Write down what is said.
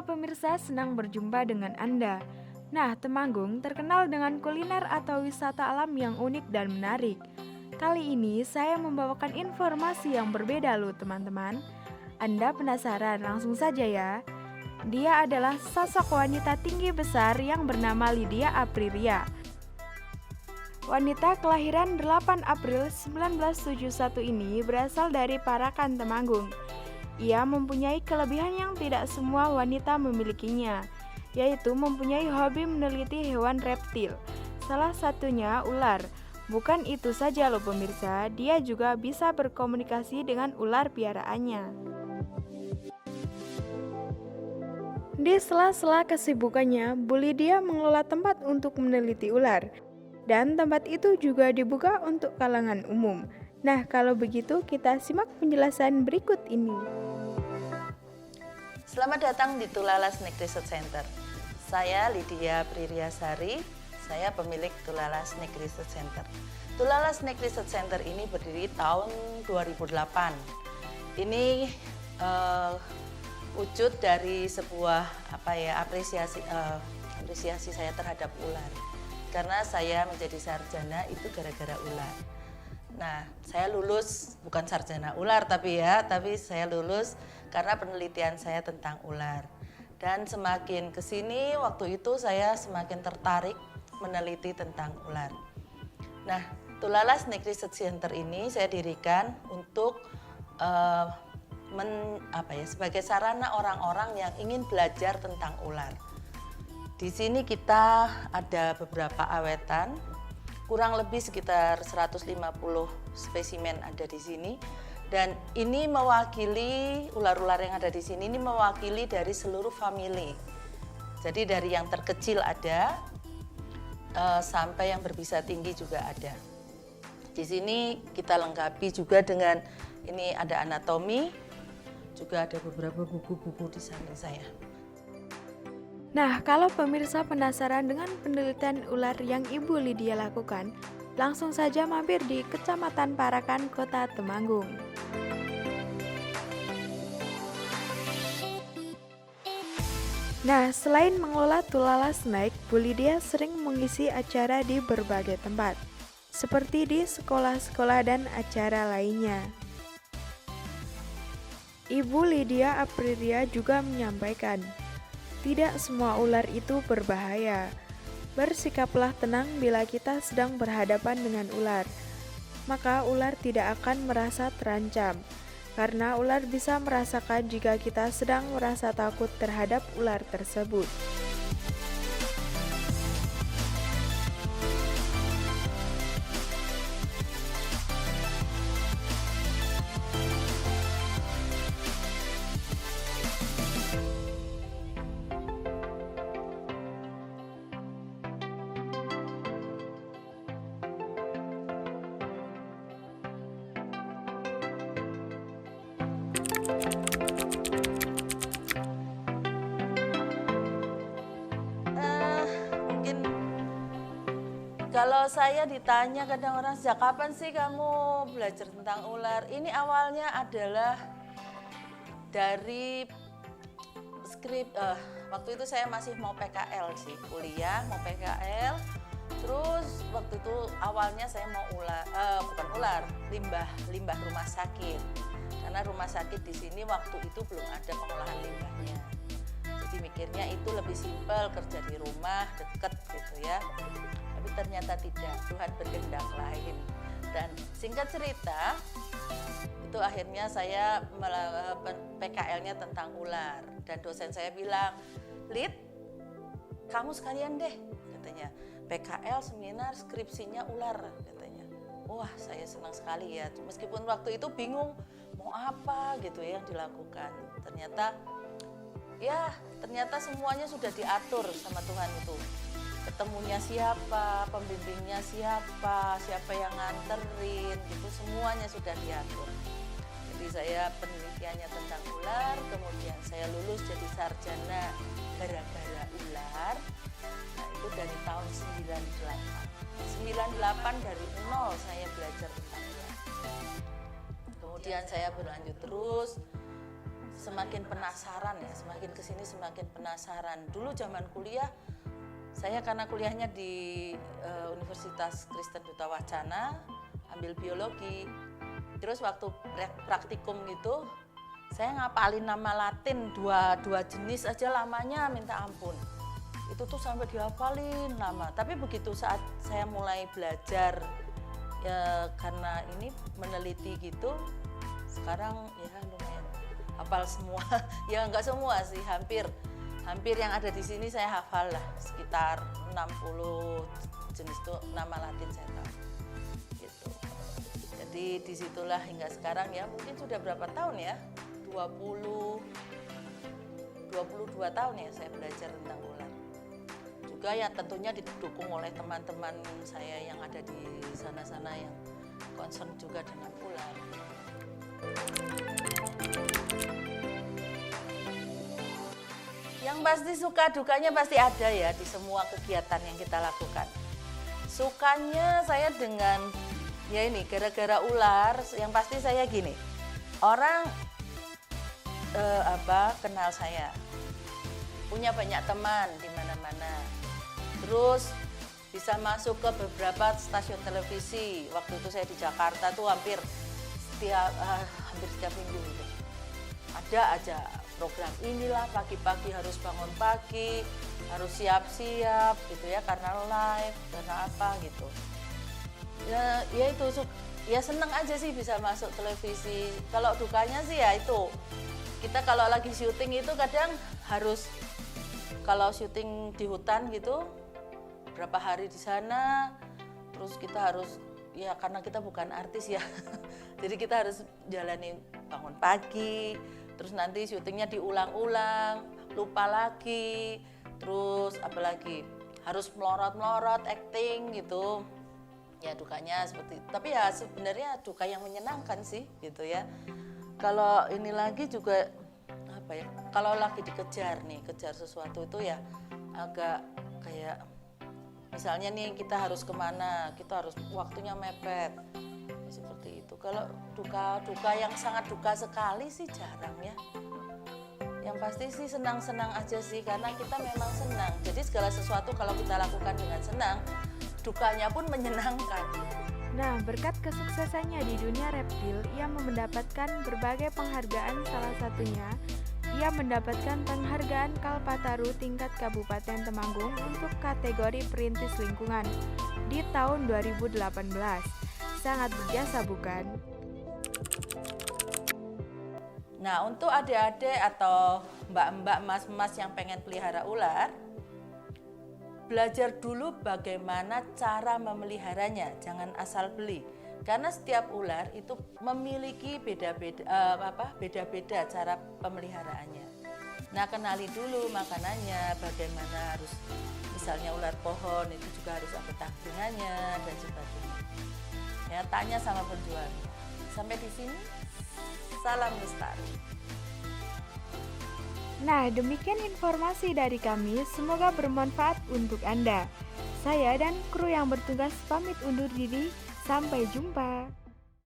Halo pemirsa, senang berjumpa dengan Anda. Nah, Temanggung terkenal dengan kuliner atau wisata alam yang unik dan menarik. Kali ini saya membawakan informasi yang berbeda loh teman-teman. Anda penasaran? Langsung saja ya. Dia adalah sosok wanita tinggi besar yang bernama Lydia Aprilia. Wanita kelahiran 8 April 1971 ini berasal dari Parakan, Temanggung. Ia mempunyai kelebihan yang tidak semua wanita memilikinya, yaitu mempunyai hobi meneliti hewan reptil. Salah satunya ular. Bukan itu saja loh pemirsa, dia juga bisa berkomunikasi dengan ular piaraannya. Di sela-sela kesibukannya, Bu Lydia mengelola tempat untuk meneliti ular. Dan tempat itu juga dibuka untuk kalangan umum. Nah, kalau begitu kita simak penjelasan berikut ini. Selamat datang di Tulala Snake Research Center. Saya Lydia Pririasari, saya pemilik Tulala Snake Research Center. Tulala Snake Research Center ini berdiri tahun 2008. Ini wujud dari sebuah apresiasi saya terhadap ular. Karena saya menjadi sarjana itu gara-gara ular. Nah, saya lulus bukan sarjana ular tapi saya lulus karena penelitian saya tentang ular. Dan semakin kesini waktu itu saya semakin tertarik meneliti tentang ular. Nah, Tulala Snake Research Center ini saya dirikan untuk sebagai sarana orang-orang yang ingin belajar tentang ular. Di sini kita ada beberapa awetan, kurang lebih sekitar 150 spesimen ada di sini. Dan ini mewakili, ular-ular yang ada di sini ini mewakili dari seluruh famili. Jadi dari yang terkecil ada, sampai yang berbisa tinggi juga ada. Di sini kita lengkapi juga dengan, ini ada anatomi, juga ada beberapa buku-buku di samping saya. Nah, kalau pemirsa penasaran dengan penelitian ular yang Ibu Lydia lakukan, langsung saja mampir di Kecamatan Parakan, Kota Temanggung. Nah, selain mengelola Tulala Snake, Bu Lydia sering mengisi acara di berbagai tempat, seperti di sekolah-sekolah dan acara lainnya. Ibu Lydia Aprilia juga menyampaikan, tidak semua ular itu berbahaya. Bersikaplah tenang bila kita sedang berhadapan dengan ular. Maka ular tidak akan merasa terancam. Karena ular bisa merasakan jika kita sedang merasa takut terhadap ular tersebut. Mungkin kalau saya ditanya kadang orang, sejak kapan sih kamu belajar tentang ular? Ini awalnya adalah dari waktu itu saya masih mau PKL sih, kuliah mau PKL. Terus waktu itu awalnya saya mau limbah rumah sakit. Karena rumah sakit di sini waktu itu belum ada pengolahan limbahnya. Jadi mikirnya itu lebih simpel, kerja di rumah, deket gitu ya. Tapi ternyata tidak, Tuhan berkehendak lain. Dan singkat cerita, itu akhirnya saya PKL-nya tentang ular. Dan dosen saya bilang, Lid, kamu sekalian deh, katanya. PKL seminar skripsinya ular, katanya. Wah, saya senang sekali ya. Meskipun waktu itu bingung mau apa gitu ya yang dilakukan. Ternyata semuanya sudah diatur sama Tuhan itu. Ketemunya siapa, pembimbingnya siapa yang nganterin, gitu semuanya sudah diatur. Jadi saya penelitiannya tentang ular, kemudian saya lulus jadi sarjana gara-gara ular. Nah, itu dari tahun 98 dari nol saya belajar tentang ular. Kemudian saya berlanjut terus semakin penasaran ya, semakin kesini semakin penasaran. Dulu zaman kuliah, saya karena kuliahnya di Universitas Kristen Duta Wacana, ambil biologi. Terus waktu praktikum gitu, saya ngapalin nama Latin dua jenis aja lamanya minta ampun. Itu tuh sampai dihafalin lama. Tapi begitu saat saya mulai belajar ya karena ini meneliti gitu, sekarang ya lumayan hafal semua. Ya enggak semua sih, hampir yang ada di sini saya hafal lah, sekitar 60 jenis tuh nama Latin saya tahu. Gitu. Jadi disitulah hingga sekarang ya mungkin sudah berapa tahun ya? 22 tahun ya saya belajar tentang ular. Juga ya tentunya didukung oleh teman-teman saya yang ada di sana-sana yang concern juga dengan ular. Yang pasti suka dukanya pasti ada ya di semua kegiatan yang kita lakukan. Sukanya saya dengan ya ini gara-gara ular, yang pasti saya gini, orang kenal saya, punya banyak teman di mana-mana, terus bisa masuk ke beberapa stasiun televisi. Waktu itu saya di Jakarta tuh hampir setiap minggu gitu. Ada aja program inilah, pagi-pagi harus bangun pagi, harus siap-siap gitu ya karena live, karena apa gitu. Ya itu ya seneng aja sih bisa masuk televisi. Kalau dukanya sih ya itu, kita kalau lagi syuting itu kadang harus, kalau syuting di hutan gitu berapa hari di sana, terus kita harus ya karena kita bukan artis ya jadi kita harus jalani bangun pagi, terus nanti syutingnya diulang-ulang, lupa lagi, terus apalagi harus melorot-melorot acting gitu. Ya dukanya seperti itu. Tapi ya sebenarnya duka yang menyenangkan sih gitu ya. Kalau ini lagi juga apa ya? Kalau lagi kejar sesuatu itu ya agak kayak misalnya nih kita harus kemana, kita harus waktunya mepet. Seperti itu. Kalau duka yang sangat duka sekali sih jarang ya. Yang pasti sih senang-senang aja sih karena kita memang senang. Jadi segala sesuatu kalau kita lakukan dengan senang, dukanya pun menyenangkan. Nah, berkat kesuksesannya di dunia reptil, ia mendapatkan berbagai penghargaan. Salah satunya, ia mendapatkan penghargaan Kalpataru tingkat Kabupaten Temanggung untuk kategori perintis lingkungan di tahun 2018. Sangat berjasa bukan? Nah, untuk adik-adik atau mbak-mbak, mas-mas yang pengen pelihara ular, belajar dulu bagaimana cara memeliharanya, jangan asal beli. Karena setiap ular itu memiliki beda-beda cara pemeliharaannya. Nah, kenali dulu makanannya, bagaimana harus, misalnya ular pohon itu juga harus ada tangkringannya dan sebagainya. Ya, tanya sama penjualnya. Sampai di sini, salam lestari. Nah, demikian informasi dari kami, semoga bermanfaat untuk Anda. Saya dan kru yang bertugas pamit undur diri, sampai jumpa.